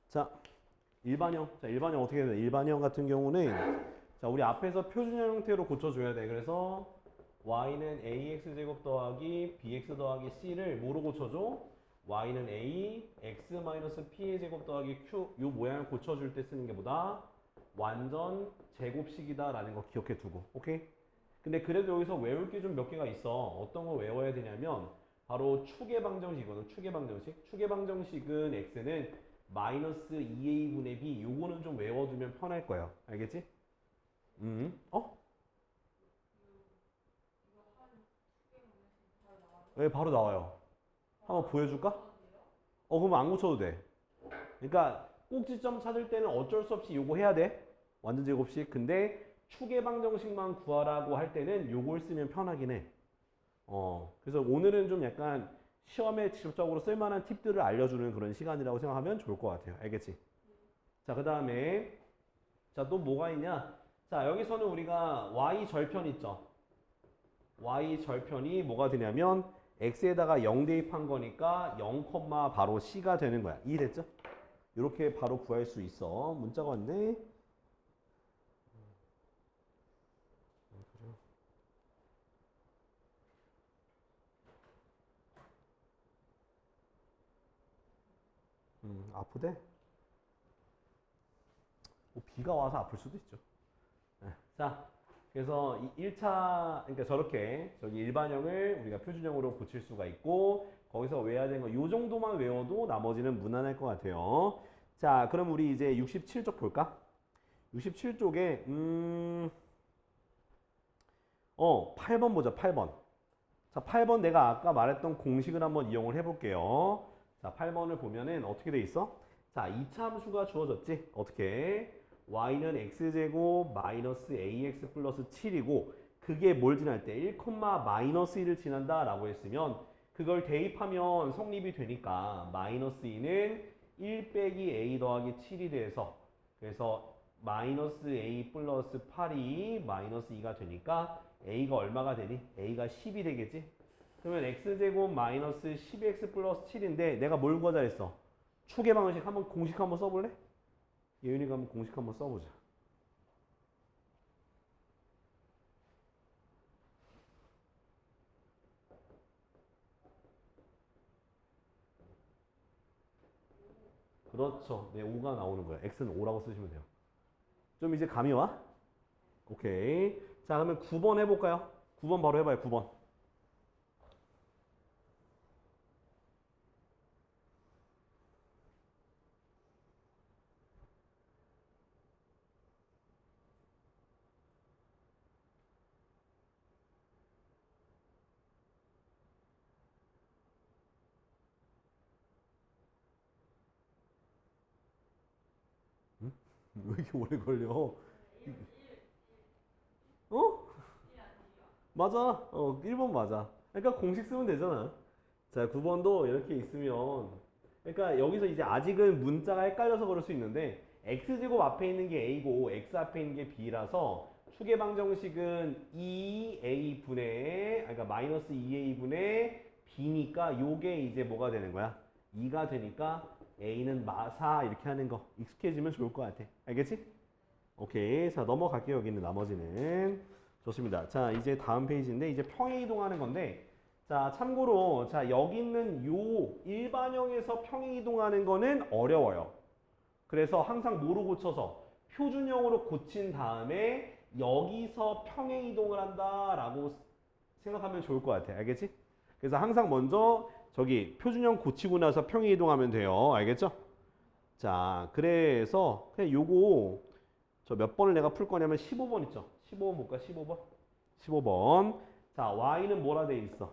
자, 일반형. 자, 일반형 어떻게 해야 돼? 일반형 같은 경우는 자, 우리 앞에서 표준형 형태로 고쳐줘야 돼. 그래서 y는 ax제곱 더하기 bx 더하기 c를 뭐로 고쳐줘? y는 a, x 마이너스 p의 제곱 더하기 q 요 모양을 고쳐줄 때 쓰는 게 뭐다? 완전 제곱식이다라는 거 기억해 두고. 오케이? 근데 그래도 여기서 외울 게 좀 몇 개가 있어. 어떤 거 외워야 되냐면 바로 축의 방정식이거든. 축의 방정식. 축의 방정식은 x는 마이너스 2a분의 b. 요거는 좀 외워두면 편할 거야. 알겠지? 어? 네, 바로 나와요. 한번 보여줄까? 그럼 안 고쳐도 돼. 그러니까 꼭지점 찾을 때는 어쩔 수 없이 요거 해야 돼. 완전 제곱식. 근데 축의 방정식만 구하라고 할 때는 요걸 쓰면 편하긴 해. 그래서 오늘은 좀 약간 시험에 직접적으로 쓸만한 팁들을 알려주는 그런 시간이라고 생각하면 좋을 것 같아요. 알겠지? 자, 그 다음에 자, 또 뭐가 있냐? 자, 여기서는 우리가 y 절편 있죠? y 절편이 뭐가 되냐면 x에다가 0 대입한 거니까 0, 바로 c가 되는 거야. 이해됐죠? 이렇게 바로 구할 수 있어. 문자가 왔네. 아프대? 뭐 비가 와서 아플 수도 있죠. 네. 자, 그래서 이 1차, 그러니까 저렇게 저기 일반형을 우리가 표준형으로 고칠 수가 있고 거기서 외워야 되는 거 요 정도만 외워도 나머지는 무난할 것 같아요. 자, 그럼 우리 이제 67쪽 볼까? 67쪽에 8번 보자. 8번. 자, 8번 내가 아까 말했던 공식을 한번 이용을 해볼게요. 자, 8번을 보면은 어떻게 돼 있어? 자, 이차 함수가 주어졌지? 어떻게? y는 x제곱 마이너스 ax 플러스 7이고 그게 뭘 지날 때 1, 마이너스 1을 지난다 라고 했으면 그걸 대입하면 성립이 되니까 마이너스 2는 1 빼기 a 더하기 7이 돼서 그래서 마이너스 a 플러스 8이 마이너스 2가 되니까 a가 얼마가 되니? a가 10이 되겠지? 그러면 x제곱 마이너스 12x 플러스 7인데 내가 뭘 구하자 했어? 축의 방식 한번 공식 한번 써볼래? 예윤이가 한번 공식 한번 써보자. 그렇죠. 네, 5가 나오는 거야. x는 5라고 쓰시면 돼요. 좀 이제 감이 와? 오케이. 자, 그러면 9번 해볼까요? 9번 바로 해봐요. 9번. 왜 이렇게 오래 걸려? 어? 맞아. 1번 맞아. 그러니까 공식 쓰면 되잖아. 자, 9번도 이렇게 있으면 그러니까 여기서 이제 아직은 문자가 헷갈려서 그럴 수 있는데 x제곱 앞에 있는 게 a고 x 앞에 있는 게 b라서 축의 방정식은 2a분의 그러니까 마이너스 2a분의 b니까 요게 이제 뭐가 되는 거야? 2가 되니까 a는 마사 이렇게 하는 거 익숙해지면 좋을 것 같아. 알겠지? 오케이. 자, 넘어갈게요. 여기는 나머지는. 좋습니다. 자, 이제 다음 페이지인데, 이제 평행 이동하는 건데, 자, 참고로, 자, 여기 있는 요 일반형에서 평행 이동하는 거는 어려워요. 그래서 항상 뭐로 고쳐서 표준형으로 고친 다음에 여기서 평행 이동을 한다라고 생각하면 좋을 것 같아. 알겠지? 그래서 항상 먼저 저기 표준형 고치고 나서 평행 이동하면 돼요. 알겠죠? 자, 그래서 그냥 요거 저 몇 번을 내가 풀 거냐면 15번 있죠. 15번 볼까? 15번. 15번. 자, y는 뭐라 돼 있어?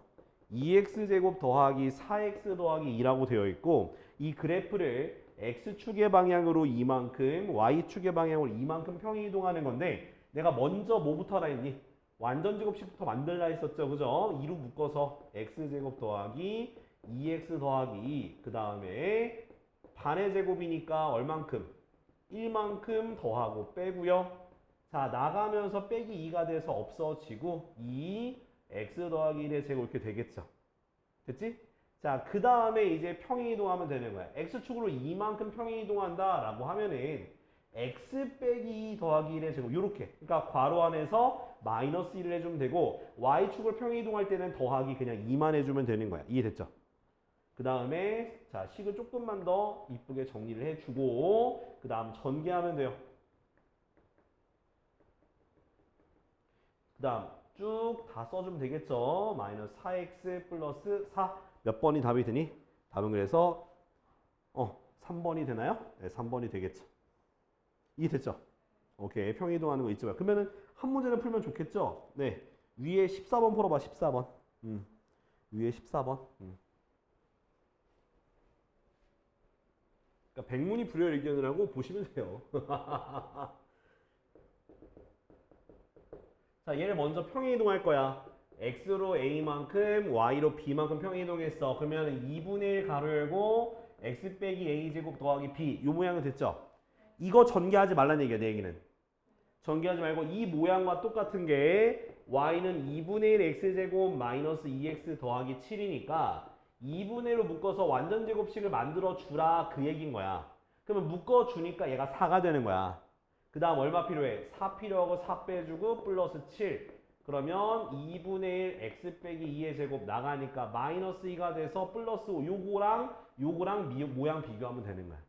2x제곱 더하기 4x 더하기 2라고 되어 있고 이 그래프를 x축의 방향으로 이만큼 y축의 방향으로 이만큼 평행 이동하는 건데 내가 먼저 뭐부터 하라 했니? 완전 제곱식부터 만들라 했었죠. 그죠? 2로 묶어서 x제곱 더하기 2x 더하기 2. 그 다음에 반의 제곱이니까 얼만큼? 1만큼 더하고 빼고요. 자, 나가면서 빼기 2가 돼서 없어지고 2 x 더하기 1의 제곱 이렇게 되겠죠. 됐지? 자, 그 다음에 이제 평행이동하면 되는 거야. x축으로 이만큼 평행이동한다 라고 하면은 x 빼기 2 더하기 1의 제곱 요렇게. 그러니까 괄호 안에서 마이너스 1을 해주면 되고 y축을 평행이동할 때는 더하기 그냥 2만 해주면 되는 거야. 이해됐죠? 그 다음에 자 식을 조금만 더 이쁘게 정리를 해주고 그 다음 전개하면 돼요. 그 다음 쭉 다 써주면 되겠죠. 마이너스 4x 플러스 4 몇 번이 답이 되니? 답은 그래서 3번이 되나요? 네, 3번이 되겠죠. 이해됐죠? 오케이. 평행이동하는 거 있죠. 그러면은 한 문제는 풀면 좋겠죠? 네. 위에 14번 풀어봐. 14번. 위에 14번. 그러니까 백문이 불여일견이라고 보시면 돼요. 자, 얘를 먼저 평행이동할 거야. x로 a만큼 y로 b만큼 평행이동했어. 그러면 2분의 1 가로 열고 x 빼기 a제곱 더하기 b 이 모양은 됐죠? 이거 전개하지 말라는 얘기야, 내 얘기는. 전개하지 말고 이 모양과 똑같은 게 y는 2분의 1 x제곱 마이너스 2x 더하기 7이니까 2분의 1로 묶어서 완전제곱식을 만들어 주라 그 얘기인 거야. 그러면 묶어 주니까 얘가 4가 되는 거야. 그 다음 얼마 필요해? 4 필요하고 4 빼주고 플러스 7. 그러면 2분의 1 x 빼기 2의 제곱 나가니까 마이너스 2가 돼서 플러스 5. 요거랑 모양 비교하면 되는 거야.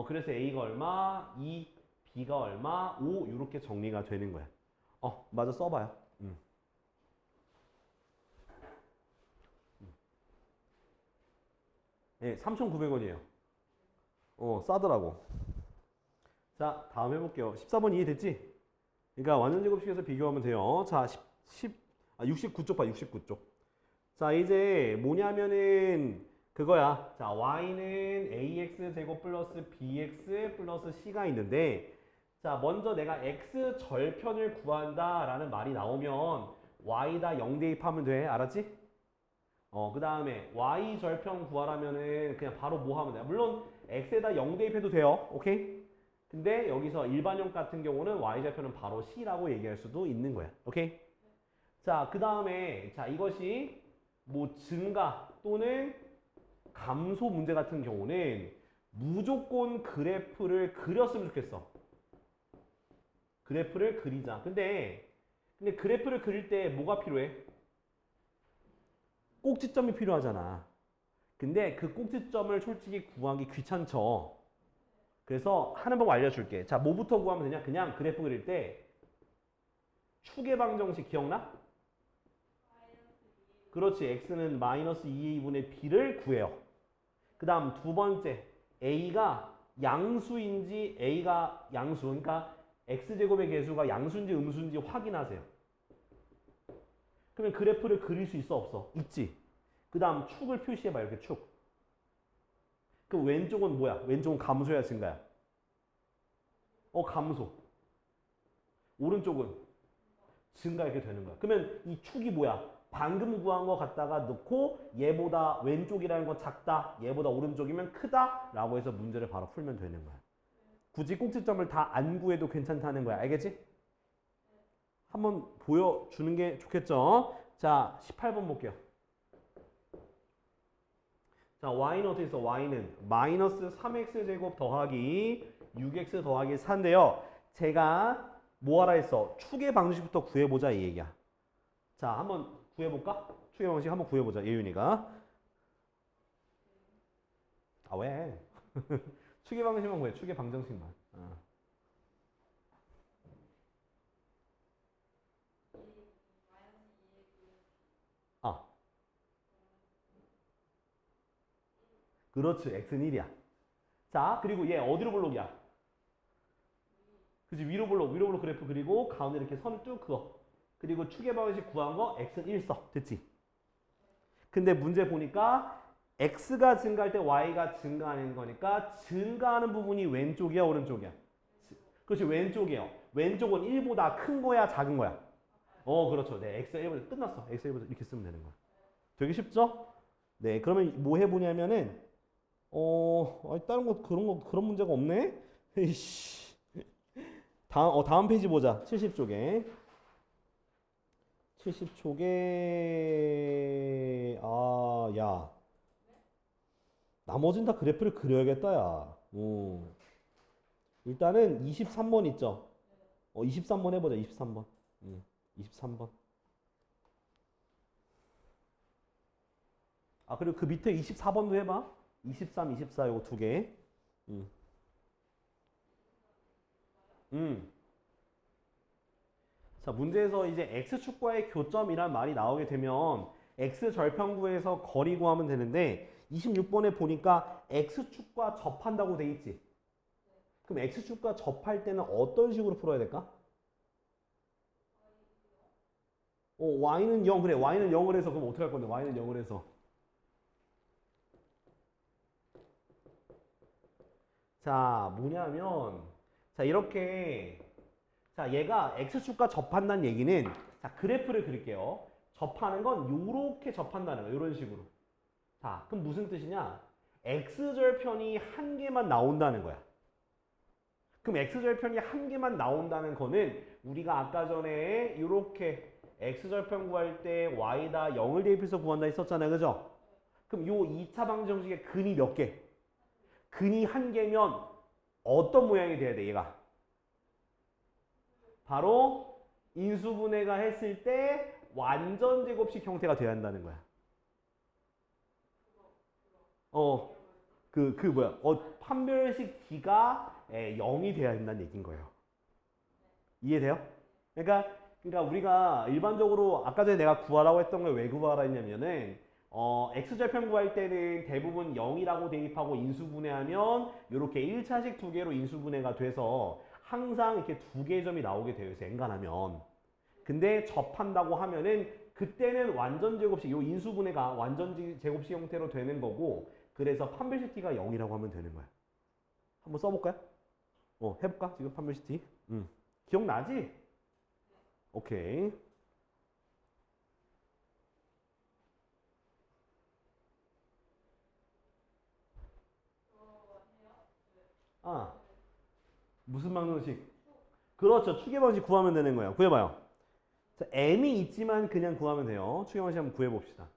그래서 a가 얼마? 2, b가 얼마? 5 이렇게 정리가 되는 거야. 맞아 써봐요. 네, 3,900원이에요. 싸더라고. 자, 다음 해볼게요. 14번 이해됐지? 그러니까 완전제곱식에서 비교하면 돼요. 자, 69쪽 봐, 69쪽. 자, 이제 뭐냐면은 그거야. 자, y는 ax 제곱 플러스 bx 플러스 c가 있는데 자, 먼저 내가 x 절편을 구한다라는 말이 나오면 y다 0 대입하면 돼. 알았지? 그 다음에 y 절편 구하라면은 그냥 바로 뭐 하면 돼? 물론 x에다 0 대입해도 돼요. 오케이? 근데 여기서 일반형 같은 경우는 y 절편은 바로 c라고 얘기할 수도 있는 거야. 오케이? 자, 그 다음에 자, 이것이 뭐 증가 또는 감소 문제 같은 경우는 무조건 그래프를 그렸으면 좋겠어. 그래프를 그리자. 근데 그래프를 그릴 때 뭐가 필요해? 꼭지점이 필요하잖아. 근데 그 꼭지점을 솔직히 구하기 귀찮죠. 그래서 하는 법 알려줄게. 자, 뭐부터 구하면 되냐? 그냥 그래프 그릴 때 축의 방정식 기억나? 그렇지. x는 마이너스 2의 2분의 b를 구해요. 그 다음 두 번째 a가 양수인지 a가 양수 그러니까 x제곱의 개수가 양수인지 음수인지 확인하세요. 그러면 그래프를 그릴 수 있어 없어? 있지. 그 다음 축을 표시해봐. 이렇게 축. 그럼 왼쪽은 뭐야? 왼쪽은 감소야 증가야? 감소. 오른쪽은 증가 이렇게 되는 거야. 그러면 이 축이 뭐야? 방금 구한 거 갖다가 넣고 얘보다 왼쪽이라는 건 작다. 얘보다 오른쪽이면 크다. 라고 해서 문제를 바로 풀면 되는 거야. 굳이 꼭지점을 다 안 구해도 괜찮다는 거야. 알겠지? 한번 보여주는 게 좋겠죠? 자, 18번 볼게요. 자, y는 어떻게 써? y는 마이너스 3x제곱 더하기 6x 더하기 4인데요. 제가 뭐 하라 했어? 축의 방식부터 구해보자 이 얘기야. 자, 한번 구해볼까? 축의 방식 한번 구해보자. 예윤이가. 아, 왜? 축의 방식만 구해. 축의 방정식만. 그렇지. x는 1이야. 자, 그리고 얘 어디로 볼록이야? 그치, 위로 볼록 그래프 그리고 가운데 이렇게 선을 쭉 그어. 그리고 축의 방식 구한 거 x는 1 써. 됐지? 근데 문제 보니까 x가 증가할 때 y가 증가하는 거니까 증가하는 부분이 왼쪽이야, 오른쪽이야? 그렇지, 왼쪽이에요. 왼쪽은 1보다 큰 거야, 작은 거야? 그렇죠. 네, x가 1보다 끝났어. x가 1보다 이렇게 쓰면 되는 거야. 되게 쉽죠? 네, 그러면 뭐 해보냐면은 다른 거 그런 문제가 없네. 이씨. 다음 페이지 보자. 70쪽에. 70촉에 야. 나머진 다 그래프를 그려야겠다, 야. 일단은 23번 있죠? 23번 해보자, 23번. 23번. 아, 그리고 그 밑에 24번도 해봐. 23, 24 요거 두 개. 음. 자, 문제에서 이제 x축과의 교점이란 말이 나오게 되면 x절편구에서 거리 구하면 되는데 26번에 보니까 x축과 접한다고 돼 있지. 그럼 x축과 접할 때는 어떤 식으로 풀어야 될까? y는 0. 그래, y는 0을 해서 그럼 어떻게 할 건데 y는 0을 해서. 자, 뭐냐면 자, 이렇게 자, 얘가 x축과 접한다는 얘기는 자, 그래프를 그릴게요. 접하는 건 요렇게 접한다는 거야. 요런 식으로. 자, 그럼 무슨 뜻이냐? x절편이 한 개만 나온다는 거야. 그럼 x절편이 한 개만 나온다는 거는 우리가 아까 전에 요렇게 x절편 구할 때 y다 0을 대입해서 구한다 했었잖아요. 그죠? 그럼 요 2차 방정식의 근이 몇 개? 근이 한 개면 어떤 모양이 돼야 돼, 얘가? 바로 인수분해가 했을 때 완전 제곱식 형태가 돼야 한다는 거야. 판별식 d가 0이 돼야 된다는 얘기인 거예요. 이해돼요? 그러니까 우리가 일반적으로 아까 전에 내가 구하라고 했던 걸 왜 구하라 했냐면은 x절편 구할 때는 대부분 0이라고 대입하고 인수분해하면 이렇게 1차식 두 개로 인수분해가 돼서 항상 이렇게 두 개의 점이 나오게 되어 있어요. 엔간하면. 근데 접한다고 하면은 그때는 완전 제곱식, 요 인수분해가 완전 제곱식 형태로 되는 거고 그래서 판별식 t가 0이라고 하면 되는 거야. 한번 써볼까요? 해볼까? 지금 판별식 t. 기억나지? 오케이. 무슨 방정식? 그렇죠. 추계 방식 구하면 되는 거예요. 구해봐요. 자, m이 있지만 그냥 구하면 돼요. 추계 방식 한번 구해봅시다.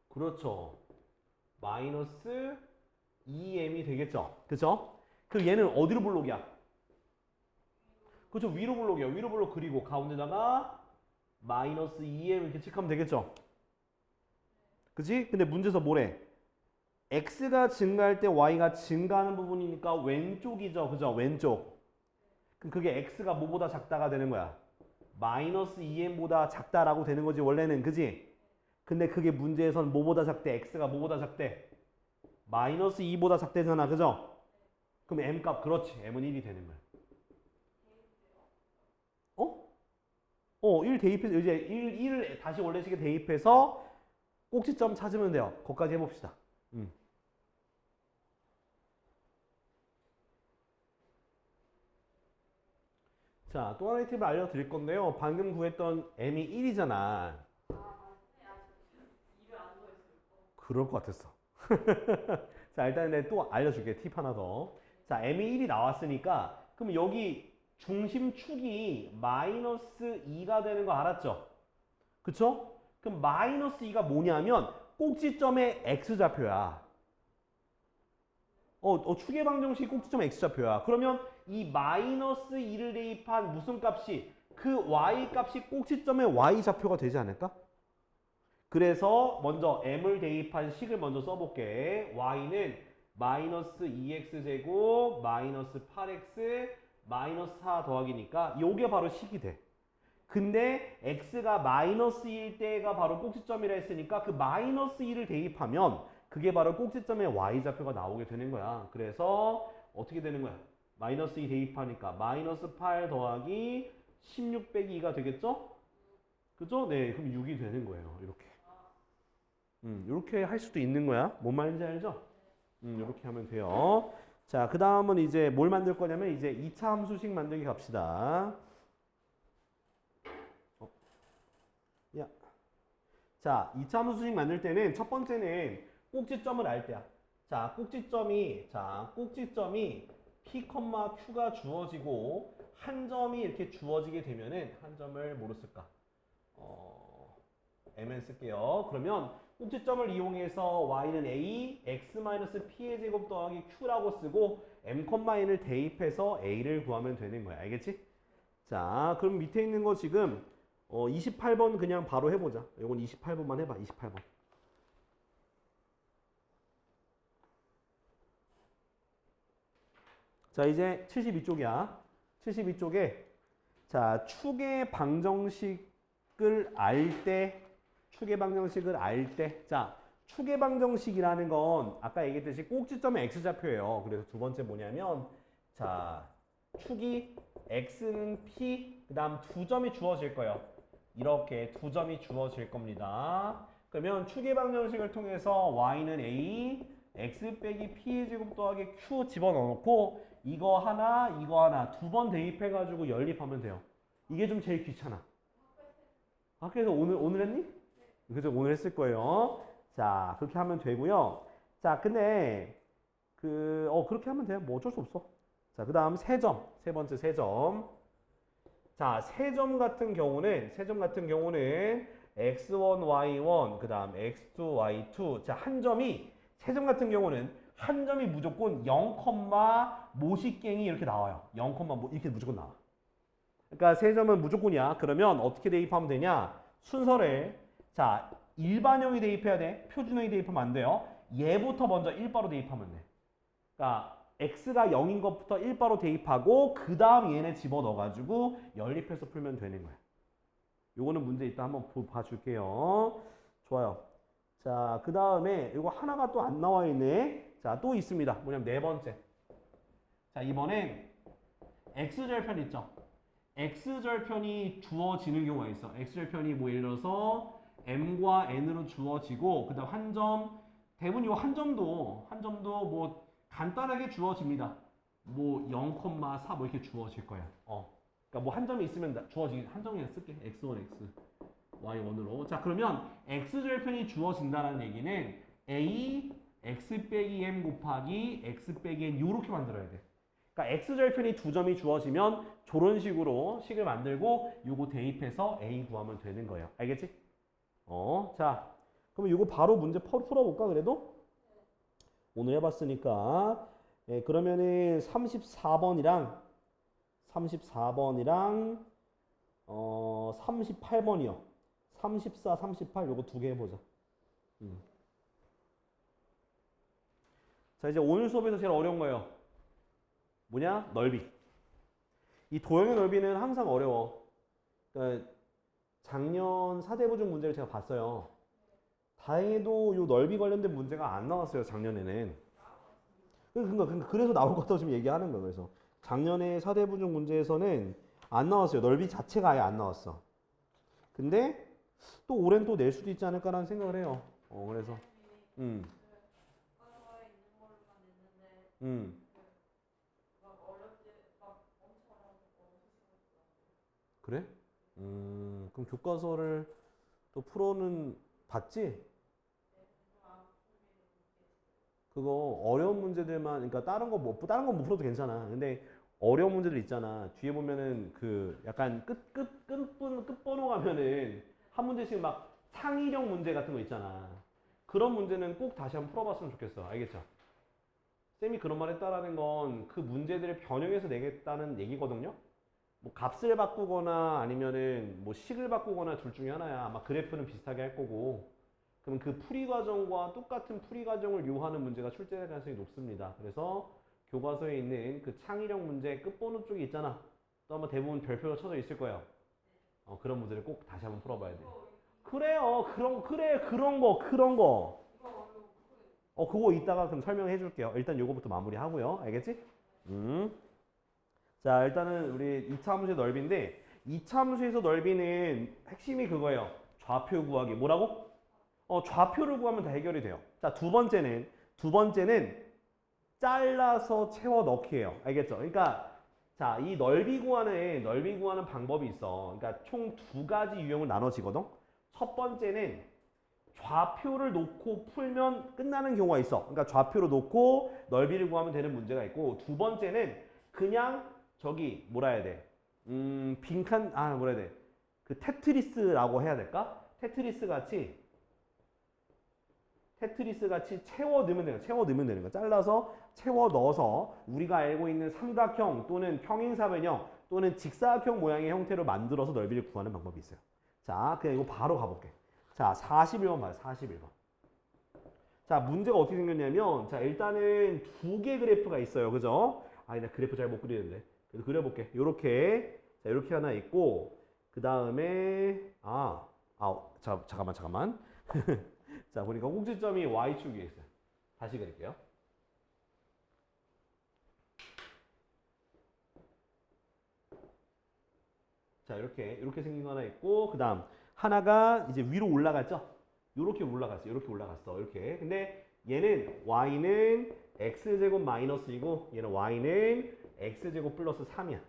그렇죠. 마이너스 2m이 되겠죠. 그죠? 그럼 얘는 어디로 볼록이야? 그렇죠. 위로 볼록이야. 위로 볼록 그리고 가운데다가 마이너스 2m 이렇게 칙하면 되겠죠. 그치? 근데 문제에서 뭐래? x가 증가할 때 y가 증가하는 부분이니까 왼쪽이죠. 그죠? 왼쪽. 그럼 그게 x가 뭐보다 작다가 되는 거야? 마이너스 2m보다 작다라고 되는 거지 원래는. 그지? 근데 그게 문제에선 뭐보다 작대? x가 뭐보다 작대? 마이너스 2보다 작대잖아. 그죠? 그럼 m값 그렇지. m은 1이 되는 거야. 1 대입해서 이제 1을 다시 원래식에 대입해서 꼭지점 찾으면 돼요. 거기까지 해봅시다. 자, 또 하나의 팁을 알려드릴 건데요. 방금 구했던 m이 1이잖아. 그럴 것 같았어. 자, 일단 내가 또 알려줄게. 팁 하나 더. 자, m이 1이 나왔으니까 그럼 여기 중심축이 마이너스 2가 되는 거 알았죠? 그쵸? 그럼 마이너스 2가 뭐냐면 꼭지점의 x좌표야. 축의 방정식 꼭지점 x좌표야. 그러면 이 마이너스 2를 대입한 무슨 값이 그 y 값이 꼭지점의 y좌표가 되지 않을까? 그래서 먼저 m을 대입한 식을 먼저 써볼게. y는 마이너스 2x제곱 마이너스 8x 마이너스 4 더하기니까 요게 바로 식이 돼. 근데 x가 마이너스 1일 때가 바로 꼭지점이라 했으니까 그 마이너스 1을 대입하면 그게 바로 꼭지점의 y좌표가 나오게 되는 거야. 그래서 어떻게 되는 거야? 마이너스 2 대입하니까 마이너스 8 더하기 16 빼기 2가 되겠죠? 그죠? 네, 그럼 6이 되는 거예요. 이렇게. 이렇게 할 수도 있는 거야. 뭔 말인지 알죠? 이렇게 하면 돼요. 자, 그 다음은 이제 뭘 만들 거냐면 이제 2차 함수식 만들기 갑시다. 자, 2차 함수 수식 만들 때는 첫 번째는 꼭지점을 알 때야. 자, 꼭지점이 P, Q가 주어지고 한 점이 이렇게 주어지게 되면은 한 점을 뭐로 쓸까? mn 쓸게요. 그러면 꼭지점을 이용해서 y는 a, x-p의 제곱 더하기 q라고 쓰고 m,n을 대입해서 a를 구하면 되는 거야. 알겠지? 자, 그럼 밑에 있는 거 지금 28번 그냥 바로 해보자. 이건 28번만 해봐. 28번. 자, 이제 72쪽이야. 72쪽에 자, 축의 방정식을 알 때 자, 축의 방정식이라는 건 아까 얘기했듯이 꼭지점의 x좌표예요. 그래서 두 번째 뭐냐면 자, 축이 x는 p 그다음 두 점이 주어질 거예요. 이렇게 두 점이 주어질 겁니다. 그러면 축의 방정식을 통해서 y는 a, x 빼기 p의 제곱 더하기 q 집어넣고 이거 하나 두 번 대입해가지고 연립하면 돼요. 이게 좀 제일 귀찮아. 학교에서 오늘 했니? 그죠? 오늘 했을 거예요. 자, 그렇게 하면 되고요. 자, 근데 그렇게 하면 돼요. 뭐 어쩔 수 없어. 자, 그다음 세 번째 세 점. 자, 세 점 같은 경우는 x1, y1, 그다음 x2, y2. 자, 세 점 같은 경우는 한 점이 무조건 0, 모식갱이 이렇게 나와요. 0, 이렇게 무조건 나와. 그러니까 세 점은 무조건이야. 그러면 어떻게 대입하면 되냐? 순서를 자, 일반형이 대입해야 돼. 표준형이 대입하면 안 돼요. 얘부터 먼저 1바로 대입하면 돼. 그러니까 x가 0인 것부터 1바로 대입하고 그 다음 얘네 집어넣어가지고 연립해서 풀면 되는 거야. 요거는 문제 이따 한번 봐줄게요. 좋아요. 자, 그 다음에 이거 하나가 또 안 나와 있네. 자, 또 있습니다. 뭐냐면 네 번째. 자, 이번엔 x절편 있죠. x절편이 주어지는 경우가 있어. x절편이 뭐 예를 들어서 m과 n으로 주어지고 그다음 한 점, 대부분 이거 한 점도 뭐 간단하게 주어집니다. 뭐 0,4 뭐 이렇게 주어질 거야. 그러니까 뭐 한 점이 있으면 주어지긴 한 점이나 쓸게. x1, x, y1으로. 자, 그러면 x절편이 주어진다는 얘기는 a, x 빼기 m 곱하기 x 빼기 n 요렇게 만들어야 돼. 그러니까 x절편이 두 점이 주어지면 저런 식으로 식을 만들고 요거 대입해서 a 구하면 되는 거예요. 알겠지? 자, 그럼 요거 바로 문제 풀어볼까 그래도? 오늘 해봤으니까. 그러면은 34번이랑 38번이요. 34, 38 요거 두 개 해보자. 자, 이제 오늘 수업에서 제일 어려운 거예요. 뭐냐? 넓이. 이 도형의 넓이는 항상 어려워. 그러니까 작년 사대보중 문제를 제가 봤어요. 다행히도 이 넓이 관련된 문제가 안 나왔어요. 작년에는. 그래서 나올 것 같다고 지금 얘기하는 거예요. 그래서 작년에 사대보중 문제에서는 안 나왔어요. 넓이 자체가 아예 안 나왔어. 근데 또 올해는 또 낼 수도 있지 않을까라는 생각을 해요. 그래서 그래? 그럼 교과서를 또 풀어는 봤지? 그거 어려운 문제들만, 그러니까 다른 건 못 풀어도 괜찮아. 근데 어려운 문제들 있잖아. 뒤에 보면은 그 약간 끝번호 가면은 한 문제씩 막 창의력 문제 같은 거 있잖아. 그런 문제는 꼭 다시 한번 풀어봤으면 좋겠어. 알겠죠? 쌤이 그런 말 했다라는 건 그 문제들을 변형해서 내겠다는 얘기거든요. 뭐 값을 바꾸거나 아니면은 뭐 식을 바꾸거나 둘 중에 하나야. 아마 그래프는 비슷하게 할 거고. 그럼 그 풀이 과정과 똑같은 풀이 과정을 요하는 문제가 출제될 가능성이 높습니다. 그래서 교과서에 있는 그 창의력 문제 끝번호 쪽에 있잖아. 또 아마 대부분 별표로 쳐져 있을 거예요. 그런 문제를 꼭 다시 한번 풀어봐야 돼. 그래요. 그런 거. 그거 이따가 그럼 설명해 줄게요. 일단 요거부터 마무리 하고요. 알겠지? 자, 일단은 우리 2차 함수의 넓이인데 2차 함수에서 넓이는 핵심이 그거예요. 좌표 구하기. 뭐라고? 좌표를 구하면 다 해결이 돼요. 자, 두 번째는 잘라서 채워 넣기예요. 알겠죠? 그러니까 자, 이 넓이 구하는 방법이 있어. 그러니까 총 두 가지 유형으로 나눠지거든. 첫 번째는 좌표를 놓고 풀면 끝나는 경우가 있어. 그러니까 좌표를 놓고 넓이를 구하면 되는 문제가 있고, 두 번째는 그냥 저기 뭐라 해야 돼? 빈칸 뭐라 해야 돼? 그 테트리스라고 해야 될까? 테트리스 같이 채워 넣으면 되는 거야. 채워 넣으면 되는 거야. 잘라서 채워 넣어서 우리가 알고 있는 삼각형 또는 평행사변형 또는 직사각형 모양의 형태로 만들어서 넓이를 구하는 방법이 있어요. 자, 그냥 이거 바로 가볼게. 자, 41번 봐요. 41번. 자, 문제가 어떻게 생겼냐면, 자, 일단은 두 개 그래프가 있어요. 그죠? 나 그래프 잘 못 그리는데. 그래도 그려볼게. 요렇게. 자, 요렇게 하나 있고, 그 다음에, 잠깐만. 자, 보니까 꼭지점이 Y축 위에 있어요. 다시 그릴게요. 자, 이렇게 생긴 거 하나 있고, 그 다음, 하나가 이제 위로 올라갔죠? 요렇게 올라갔어. 이렇게. 근데 얘는 Y는 X제곱 마이너스 2고, 얘는 Y는 X제곱 플러스 3이야.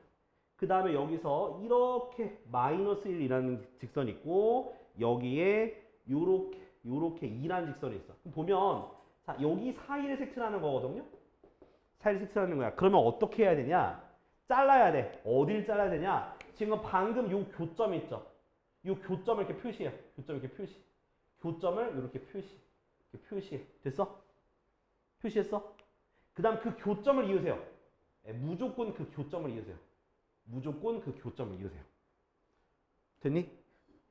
그 다음에 여기서 이렇게 마이너스 1이라는 직선이 있고, 여기에 요렇게 2라는 직선이 있어. 그럼 보면, 자, 여기 사이를 색칠하는 거거든요? 사이를 색칠하는 거야. 그러면 어떻게 해야 되냐? 잘라야 돼. 어딜 잘라야 되냐? 지금 방금 요 교점 있죠? 요 교점을 이렇게 표시해. 교점을 이렇게 표시해. 됐어? 표시했어? 그 다음 그 교점을 이으세요. 무조건 그 교점을 이으세요. 됐니?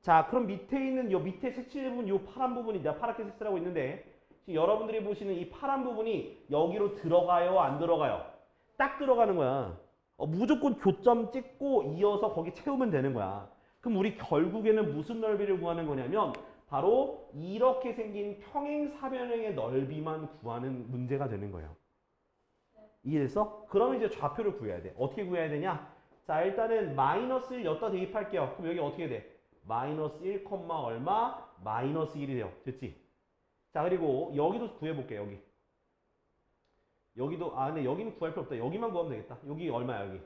자, 그럼 밑에 있는 요 밑에 색칠 부분, 요 파란 부분이 내가 파랗게 색칠하고 있는데, 지금 여러분들이 보시는 이 파란 부분이 여기로 들어가요, 안 들어가요? 딱 들어가는 거야. 무조건 교점 찍고 이어서 거기 채우면 되는 거야. 그럼 우리 결국에는 무슨 넓이를 구하는 거냐면 바로 이렇게 생긴 평행사변형의 넓이만 구하는 문제가 되는 거예요. 이해됐어? 그러면 이제 좌표를 구해야 돼. 어떻게 구해야 되냐? 자, 일단은 마이너스 1 여기다 대입할게요. 그럼 여기 어떻게 돼? 마이너스 1, 얼마? 마이너스 1이 돼요. 됐지? 자, 그리고 여기도 구해볼게. 여기도 근데 여기는 구할 필요 없다. 여기만 구하면 되겠다. 여기 얼마야, 여기?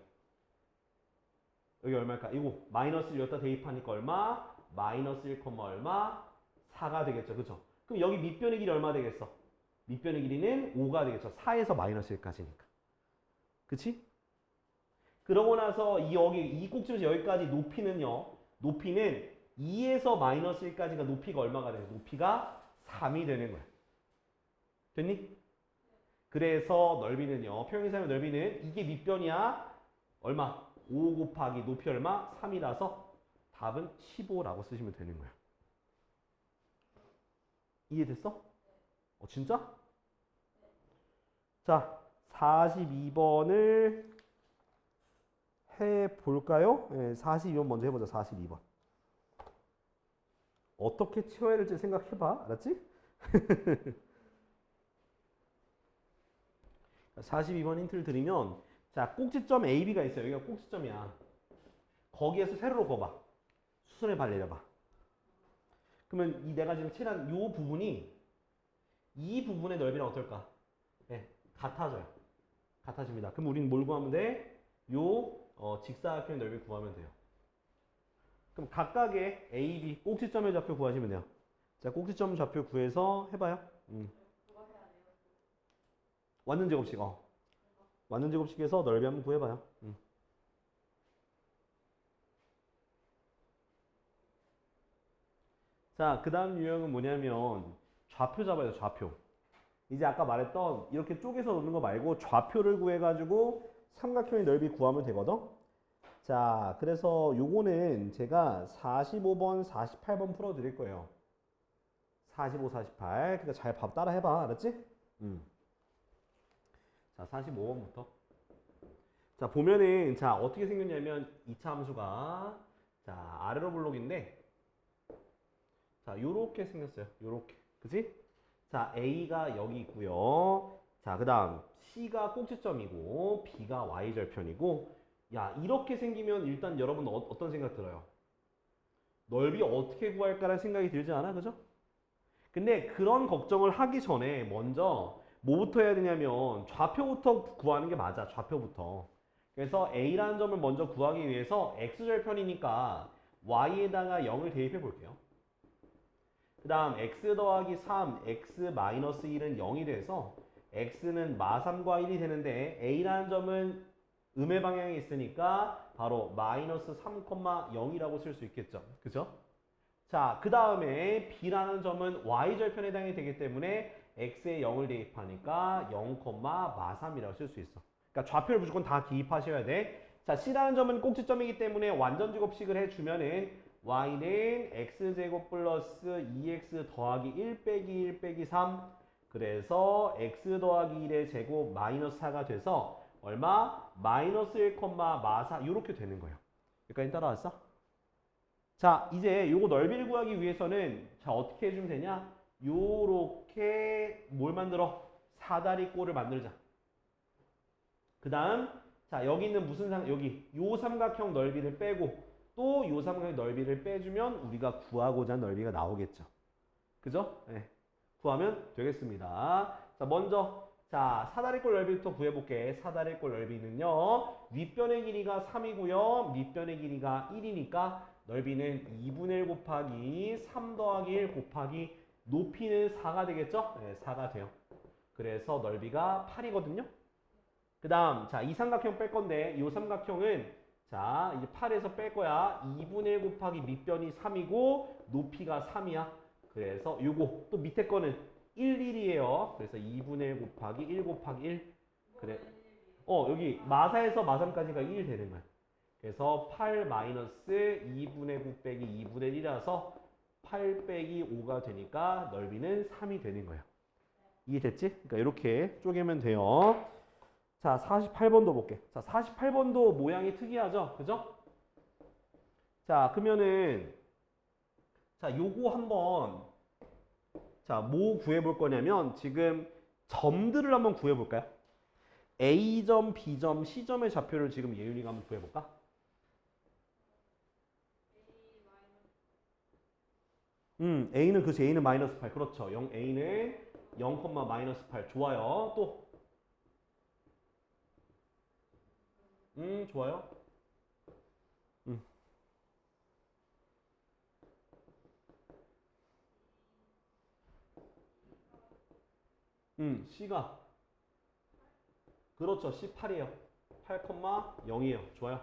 여기 얼마일까? 이거 마이너스 1 여기다 대입하니까 얼마? 마이너스 1, 얼마? 4가 되겠죠. 그쵸? 그럼 여기 밑변의 길이 얼마 되겠어? 밑변의 길이는 5가 되겠죠. 4에서 마이너스 1까지니까. 그치? 그러고 나서 이 꼭지에서 여기까지 높이는요. 높이는 2에서 마이너스 1까지가 높이가 얼마가 돼요? 높이가 3이 되는 거야. 됐니? 그래서 넓이는요. 평행사변 넓이는 이게 밑변이야. 얼마? 5 곱하기 높이 얼마? 3이라서 답은 15라고 쓰시면 되는 거야. 이해됐어? 진짜? 자, 42번을 해볼까요? 네, 42번 먼저 해보자. 42번. 어떻게 채워야 될지 생각해봐. 알았지? 42번 힌트를 드리면, 자, 꼭지점 AB가 있어요. 여기가 꼭지점이야. 거기에서 세로로 그어봐. 수선의 발 내려봐. 그러면 내가 지금 칠한 이 부분이 이 부분의 넓이는 어떨까? 네, 같아져요. 같아집니다. 그럼 우리는 뭘 구하면 돼? 직사각형의 넓이 구하면 돼요. 그럼 각각의 A, B 꼭지점의 좌표 구하시면 돼요. 자, 꼭지점 좌표 구해서 해봐요. 완전 제곱식. 완전 제곱식에서 넓이 한번 구해봐요. 자, 그 다음 유형은 뭐냐면 좌표 잡아요. 좌표. 이제 아까 말했던 이렇게 쪼개서 놓는 거 말고 좌표를 구해가지고 삼각형의 넓이 구하면 되거든. 자, 그래서 요거는 제가 45번, 48번 풀어드릴 거예요. 45, 48. 그러니까 잘 따라 해봐. 알았지? 자, 45번부터. 자, 보면은, 자, 어떻게 생겼냐면, 2차 함수가, 자, 아래로 블록인데, 자, 요렇게 생겼어요. 요렇게. 그치? 자, A가 여기 있고요. 자, 그 다음, C가 꼭지점이고, B가 Y절편이고, 야, 이렇게 생기면 일단 여러분 어떤 생각 들어요? 넓이 어떻게 구할까라는 생각이 들지 않아? 그죠? 근데 그런 걱정을 하기 전에 먼저 뭐부터 해야 되냐면 좌표부터 구하는 게 맞아. 좌표부터. 그래서 A라는 점을 먼저 구하기 위해서 X절편이니까 Y에다가 0을 대입해 볼게요. 그 다음 x 더하기 3, x 마이너스 1은 0이 돼서 x는 마3과 1이 되는데 a라는 점은 음의 방향에 있으니까 바로 마이너스 3,0이라고 쓸 수 있겠죠. 그죠? 자, 그 다음에 b라는 점은 y절편에 해당이 되기 때문에 x에 0을 대입하니까 0, 마3이라고 쓸 수 있어. 그러니까 좌표를 무조건 다 기입하셔야 돼. 자, c라는 점은 꼭지점이기 때문에 완전제곱식을 해주면은 y는 x제곱 플러스 2x 더하기 1 빼기 1 빼기 3 그래서 x 더하기 1의 제곱 마이너스 4가 돼서 얼마? 마이너스 1, 마4 이렇게 되는 거예요. 여기까지 따라왔어? 자, 이제 요거 넓이를 구하기 위해서는 자 어떻게 해주면 되냐? 요렇게 뭘 만들어? 사다리꼴을 만들자. 그 다음 자 여기 있는 무슨 여기 요 삼각형 넓이를 빼고 또 요 삼각형 넓이를 빼주면 우리가 구하고자 하는 넓이가 나오겠죠. 그죠? 네. 구하면 되겠습니다. 자 먼저 자 사다리꼴 넓이부터 구해볼게. 사다리꼴 넓이는요. 윗변의 길이가 3이고요. 밑변의 길이가 1이니까 넓이는 2분의 1 곱하기 3 더하기 1 곱하기 높이는 4가 되겠죠? 네, 4가 돼요. 그래서 넓이가 8이거든요. 그 다음 자 이 삼각형 뺄 건데 이 삼각형은 자 이제 8에서 뺄 거야. 2분의 1 곱하기 밑변이 3이고 높이가 3이야. 그래서 요거 또 밑에 거는 1, 1이에요. 그래서 2분의 1 곱하기 1 곱하기 1 그래 여기 마사에서 마3까지가 1 되는 거야. 그래서 8 마이너스 2분의 9 빼기 2분의 1이라서 8 빼기 5가 되니까 넓이는 3이 되는 거예요. 이해됐지? 그러니까 이렇게 쪼개면 돼요. 자, 48번도 볼게. 자, 48번도 모양이 특이하죠? 그죠? 자, 그러면은 자, 요거 한번 자, 뭐 구해볼 거냐면 지금 점들을 한번 구해볼까요? A점, B점, C점의 좌표를 지금 예윤이가 한번 구해볼까? A는 그렇지. A는 마이너스 8. 그렇죠. A는 0, 마이너스 8. 좋아요. 또 좋아요. C가 그렇죠. C8이에요. 8,0이에요. 좋아요.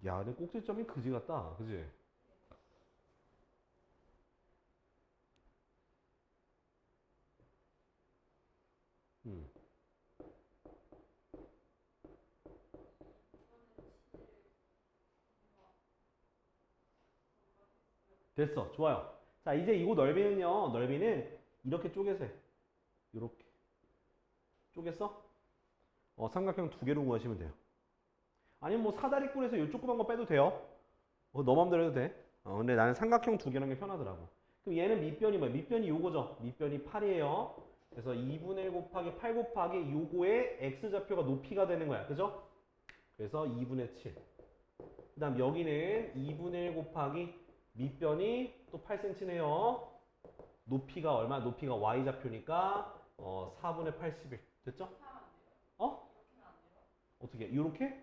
야, 근데 꼭지점이 그지 같다. 그지? 음. 됐어. 좋아요. 자, 이제 이거 넓이는요. 넓이는 이렇게 쪼개서 해. 이렇게. 쪼갰어? 삼각형 두 개로 구하시면 돼요. 아니면 뭐 사다리꼴에서 이 조그만 거 빼도 돼요. 너 맘대로 해도 돼. 근데 나는 삼각형 두 개라는 게 편하더라고. 그럼 얘는 밑변이 뭐야? 밑변이 요거죠. 밑변이 8이에요. 그래서 2분의 1 곱하기 8 곱하기 요거의 x좌표가 높이가 되는 거야. 그죠? 그래서 2분의 7. 그 다음 여기는 2분의 1 곱하기 밑변이 또 8cm네요. 높이가 얼마? 높이가 y좌표니까 4분의 81. 됐죠? 어? 어떻게? 요렇게?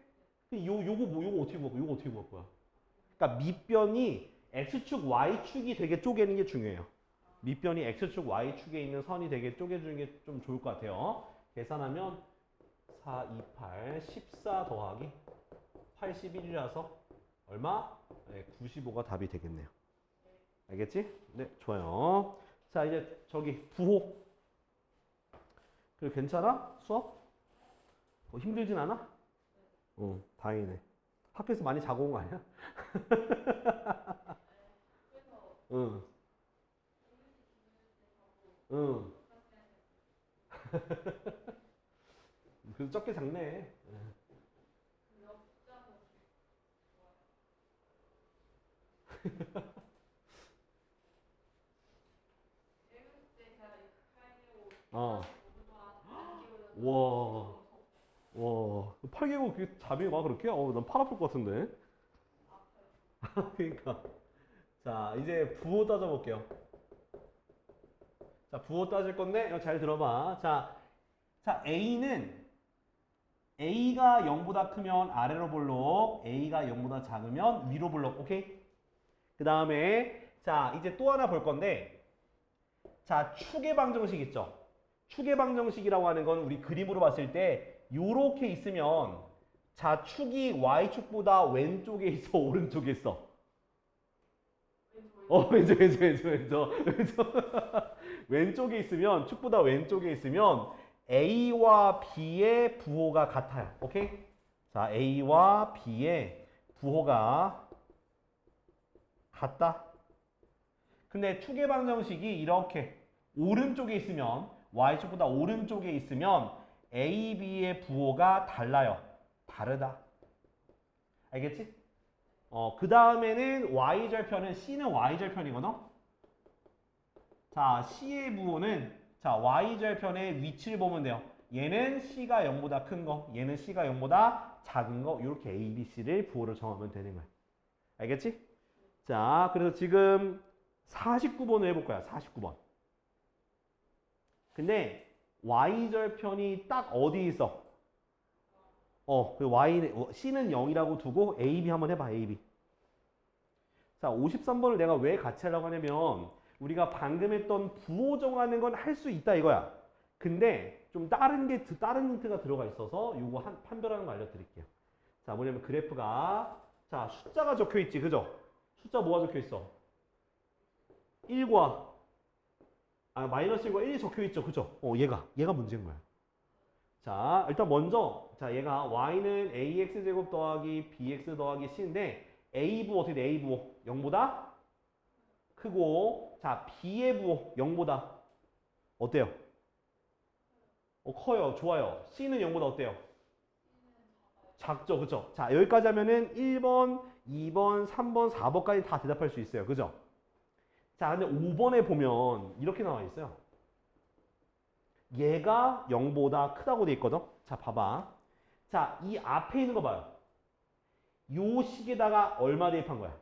요거 어떻게 구할 거야? 요거 어떻게 구할 거야? 그러니까 밑변이 x축, y축이 되게 쪼개는 게 중요해요. 밑변이 x축, y축에 있는 선이 되게 쪼개주는 게 좀 좋을 것 같아요. 계산하면 4, 2, 8, 14 더하기 81이라서 얼마? 네, 95가 답이 되겠네요. 알겠지? 네, 좋아요. 자, 이제 저기 부호. 그래, 괜찮아? 수업? 힘들진 않아? 다행이네. 학교에서 많이 자고 온 거 아니야? 응, 응. 그래도 적게 작네. 어. 와. 와. 8개국 그게 답이 와 그렇게? 난 팔 아플 것 같은데. 그러니까. 자, 이제 부호 따져볼게요. 자, 부호 따질 건데 이거 잘 들어봐. 자, A가 0보다 크면 아래로 볼록, A가 0보다 작으면 위로 볼록. 오케이? 그 다음에 자, 이제 또 하나 볼 건데 자, 축의 방정식 있죠? 축의 방정식이라고 하는 건 우리 그림으로 봤을 때 요렇게 있으면 자, 축이 Y축보다 왼쪽에 있어, 오른쪽에 있어? 왼쪽. 왼쪽에 있으면, 축보다 왼쪽에 있으면 A와 B의 부호가 같아요. 오케이? 자, A와 B의 부호가 같다. 근데 축의 방정식이 이렇게 오른쪽에 있으면, Y축보다 오른쪽에 있으면 A, B의 부호가 달라요. 다르다. 알겠지? 그 다음에는 Y절편은 C는 Y절편이거든? 자, C의 부호는 자, Y절편의 위치를 보면 돼요. 얘는 C가 0보다 큰 거, 얘는 C가 0보다 작은 거, 이렇게 A, B, C를 부호를 정하면 되는 거야. 알겠지? 자, 그래서 지금 49번을 해볼 거야. 49번. 근데 Y절편이 딱 어디 있어? C는 0이라고 두고 A, B 한번 해봐, A, B. 자, 53번을 내가 왜 같이 하려고 하냐면 우리가 방금 했던 부호 정하는 건 할 수 있다 이거야. 근데 좀 다른 힌트가 들어가 있어서 요거 판별하는 거 알려드릴게요. 자, 뭐냐면 그래프가 자, 숫자가 적혀 있지, 그죠? 숫자 뭐가 적혀 있어? 1과 마이너스 1과 1이 적혀 있죠, 그죠? 얘가 문제인 거야. 자, 일단 먼저 자, 얘가 y는 ax제곱 더하기 bx 더하기 c인데 a부 어떻게 돼? a부 0보다 크고 자, b의 부호 0보다 어때요? 커요. 좋아요. c는 0보다 어때요? 작죠. 그죠? 자, 여기까지 하면은 1번, 2번, 3번, 4번까지 다 대답할 수 있어요. 그죠? 자, 근데 5번에 보면 이렇게 나와 있어요. 얘가 0보다 크다고 돼 있거든? 자, 봐봐. 자, 이 앞에 있는 거 봐요. 요 식에다가 얼마 대입한 거야?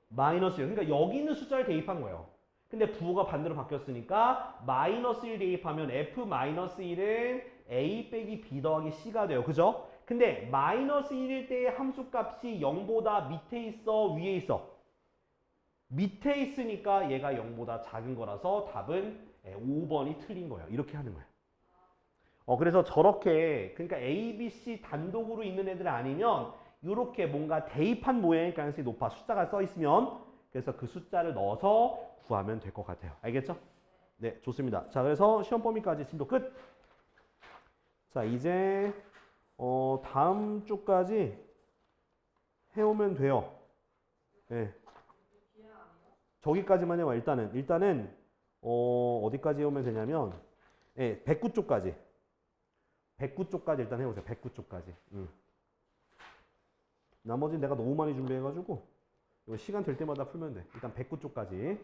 마이너스 1. 그러니까 여기 있는 숫자를 대입한 거예요. 근데 부호가 반대로 바뀌었으니까 마이너스 1 대입하면 F-1은 A 빼기 B 더하기 C가 돼요. 그죠? 근데 마이너스 1일 때의 함수값이 0보다 밑에 있어? 위에 있어? 밑에 있으니까 얘가 0보다 작은 거라서 답은 5번이 틀린 거예요. 이렇게 하는 거예요. 그래서 저렇게 그러니까 A, B, C 단독으로 있는 애들 아니면 이렇게 뭔가 대입한 모양일 가능성이 높아. 숫자가 써 있으면. 그래서 그 숫자를 넣어서 구하면 될 것 같아요. 알겠죠? 네, 좋습니다. 자, 그래서 시험 범위까지 진도 끝. 자, 이제 다음 주까지 해오면 돼요. 네. 저기까지만 해봐. 일단은 어디까지 해오면 되냐면 109쪽까지. 109쪽까지 일단 해보세요. 109쪽까지. 나머지는 내가 너무 많이 준비해가지고 이거 시간 될 때마다 풀면 돼. 일단 109쪽까지.